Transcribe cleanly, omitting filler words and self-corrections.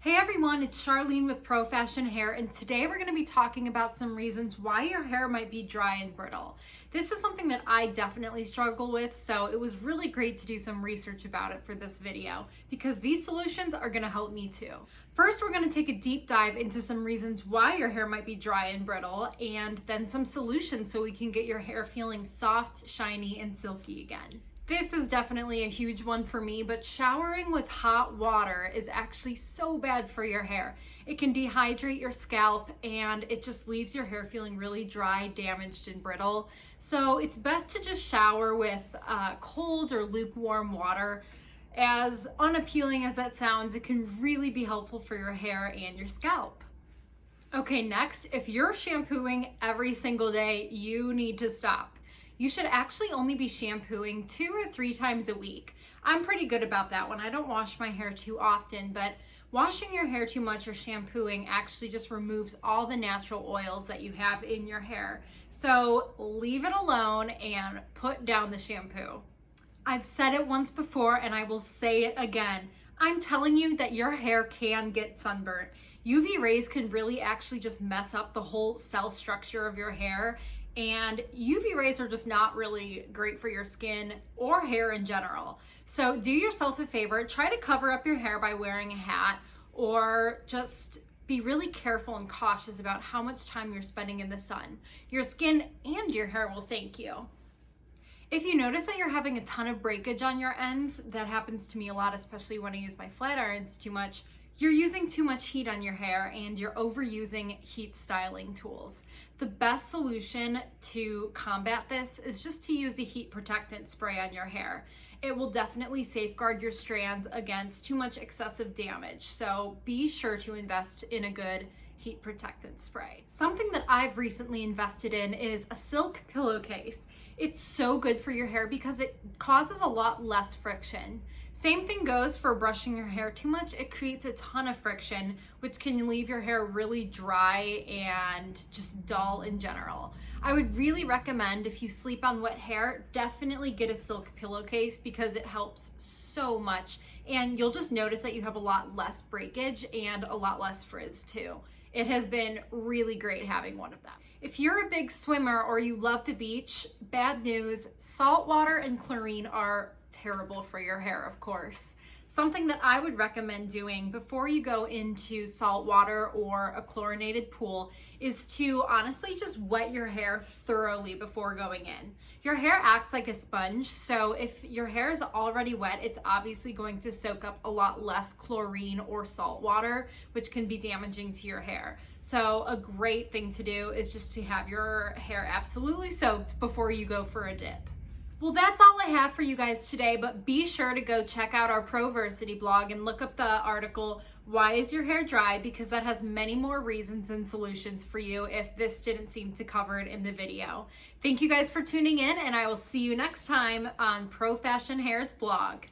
Hey everyone, it's Charlene with Profashion Hair, and today we're going to be talking about some reasons why your hair might be dry and brittle. This is something that I definitely struggle with, so it was really great to do some research about it for this video because these solutions are going to help me too. First, we're going to take a deep dive into some reasons why your hair might be dry and brittle, and then some solutions so we can get your hair feeling soft, shiny, and silky again. This is definitely a huge one for me, but showering with hot water is actually so bad for your hair. It can dehydrate your scalp and it just leaves your hair feeling really dry, damaged, and brittle. So it's best to just shower with cold or lukewarm water. As unappealing as that sounds, it can really be helpful for your hair and your scalp. Okay, next, if you're shampooing every single day, you need to stop. You should actually only be shampooing 2 or 3 times a week. I'm pretty good about that one. I don't wash my hair too often, but washing your hair too much or shampooing actually just removes all the natural oils that you have in your hair. So leave it alone and put down the shampoo. I've said it once before and I will say it again. I'm telling you that your hair can get sunburnt. UV rays can really actually just mess up the whole cell structure of your hair. And UV rays are just not really great for your skin or hair in general. So do yourself a favor, try to cover up your hair by wearing a hat, or just be really careful and cautious about how much time you're spending in the sun. Your skin and your hair will thank you. If you notice that you're having a ton of breakage on your ends, that happens to me a lot, especially when I use my flat irons too much, you're using too much heat on your hair and you're overusing heat styling tools. The best solution to combat this is just to use a heat protectant spray on your hair. It will definitely safeguard your strands against too much excessive damage, so be sure to invest in a good heat protectant spray. Something that I've recently invested in is a silk pillowcase. It's so good for your hair because it causes a lot less friction. Same thing goes for brushing your hair too much. It creates a ton of friction, which can leave your hair really dry and just dull in general. I would really recommend, if you sleep on wet hair, definitely get a silk pillowcase because it helps so much. And you'll just notice that you have a lot less breakage and a lot less frizz too. It has been really great having one of them. If you're a big swimmer or you love the beach, bad news, salt water and chlorine are terrible for your hair, of course. Something that I would recommend doing before you go into salt water or a chlorinated pool is to honestly just wet your hair thoroughly before going in. Your hair acts like a sponge, so if your hair is already wet, it's obviously going to soak up a lot less chlorine or salt water, which can be damaging to your hair. So a great thing to do is just to have your hair absolutely soaked before you go for a dip. Well, that's all I have for you guys today, but be sure to go check out our Proversity blog and look up the article, Why is Your Hair Dry? Because that has many more reasons and solutions for you if this didn't seem to cover it in the video. Thank you guys for tuning in, and I will see you next time on Profashion Hair's blog.